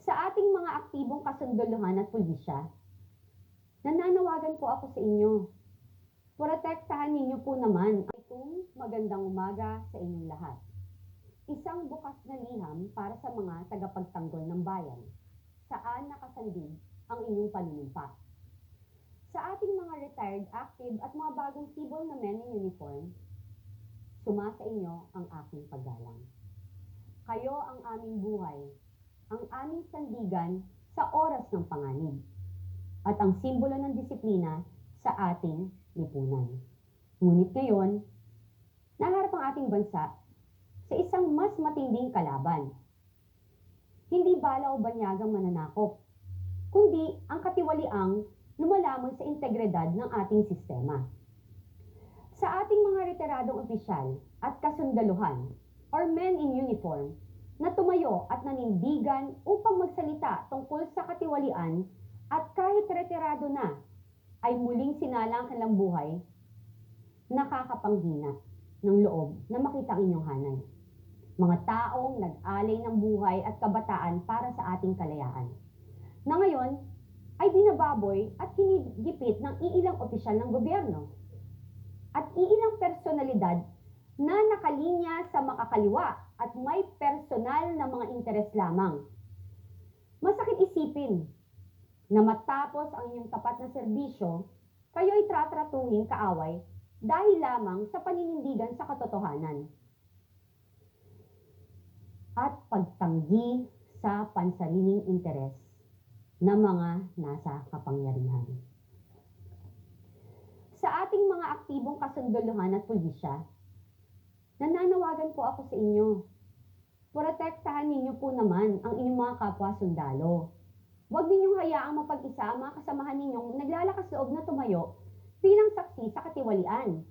Sa ating mga aktibong kasunduluhan at pulisya, nananawagan po ako sa inyo. Protektahan ninyo po naman itong magandang umaga sa inyong lahat. Isang bukas na liham para sa mga tagapagtanggol ng bayan. Saan nakasandig ang inyong panunumpa? Sa ating mga retired, active at mga bagong tibol na men in uniform, suma sa inyo ang aking paggalang. Kayo ang aming buhay, ang aming sandigan sa oras ng panganib, at ang simbolo ng disiplina sa ating lipunan. Ngunit ngayon, naharap ang ating bansa sa isang mas matinding kalaban. Hindi bala o banyagang mananakop, kundi ang katiwaliang lumalamon sa integridad ng ating sistema. Sa ating mga retiradong opisyal at kasundaluhan, or men in uniform, na tumayo at nanindigan upang magsalita tungkol sa katiwalian at kahit retirado na, ay muling sinalang kanilang buhay, nakakapanghina ng loob na makita ang inyong hanay. Mga taong nag-alay ng buhay at kabataan para sa ating kalayaan, na ngayon ay binababoy at hinigipit ng iilang opisyal ng gobyerno at iilang personalidad na nakalinya sa makakaliwa at may personal na mga interes lamang. Masakit isipin na matapos ang inyong tapat na serbisyo, kayo ay tratratuhin kaaway dahil lamang sa paninindigan sa katotohanan at pagtanggi sa pansariling interes ng mga nasa kapangyarihan. Sa ating mga aktibong kasunduluhan at pulisya, nananawagan po ako sa inyo. Protektahan ninyo po naman ang inyong mga kapwa-sundalo. Huwag ninyong hayaang mapag-isa ang mga kasamahan ninyong naglalakas loob na tumayo bilang saksi sa katiwalian.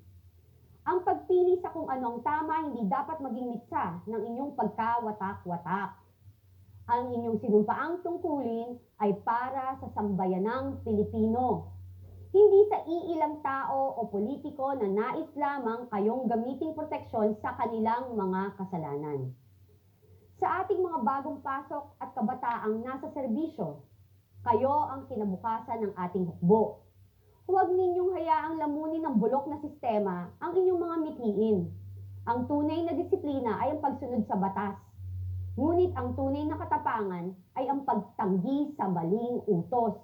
Ang pagpili sa kung ano ang tama hindi dapat maging mitsa ng inyong pagkawatak-watak. Ang inyong sinumpaang tungkulin ay para sa sambayanang Pilipino. Hindi sa iilang tao o politiko na nais lamang kayong gamiting proteksyon sa kanilang mga kasalanan. Sa ating mga bagong pasok at kabataang nasa serbisyo, kayo ang kinabukasan ng ating hukbo. Huwag ninyong hayaang lamunin ng bulok na sistema ang inyong mga mithiin. Ang tunay na disiplina ay ang pagsunod sa batas. Ngunit ang tunay na katapangan ay ang pagtanggi sa maling utos.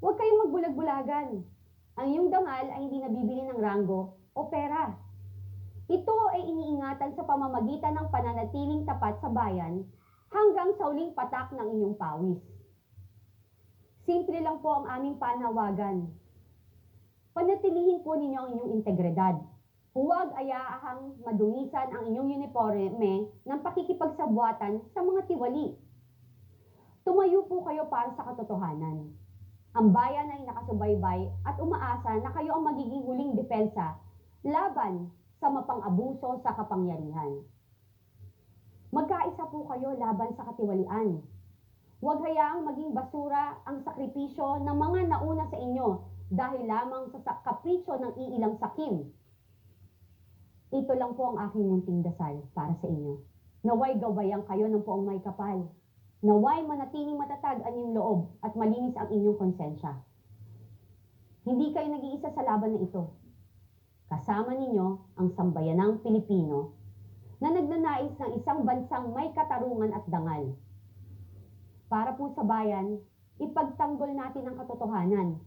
Huwag kayong magbulag-bulagan. Ang iyong dangal ay hindi nabibili ng ranggo o pera. Ito ay iniingatan sa pamamagitan ng pananatiling tapat sa bayan hanggang sa uling patak ng inyong pawis. Simple lang po ang aming panawagan. Panatilihin po ninyo ang inyong integridad. Huwag ayaahang madungisan ang inyong uniforme ng pakikipagsabuatan sa mga tiwali. Tumayo po kayo para sa katotohanan. Ang bayan ay nakasubaybay at umaasa na kayo ang magiging huling depensa laban sa mapang-abuso sa kapangyarihan. Magkaisa po kayo laban sa katiwalian. Huwag hayaang maging basura ang sakripisyo ng mga nauna sa inyo dahil lamang sa kapritsyo ng iilang sakim. Ito lang po ang aking munting dasal para sa inyo. Naway gawayan kayo ng poong may kapal. Naway manatiling matatag ang inyong loob at malinis ang inyong konsensya. Hindi kayo nag-iisa sa laban na ito. Kasama ninyo ang sambayanang Pilipino na nagnanais ng isang bansang may katarungan at dangal. Para po sa bayan, ipagtanggol natin ang katotohanan.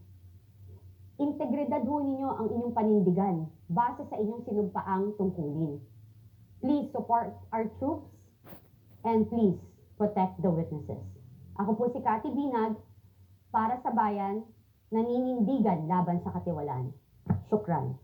Integridad ho ninyo ang inyong panindigan base sa inyong sinumpaang tungkulin. Please support our troops and please protect the witnesses. Ako po si Cathy Binag para sa bayan, naninindigan laban sa katiwalaan. Shukran.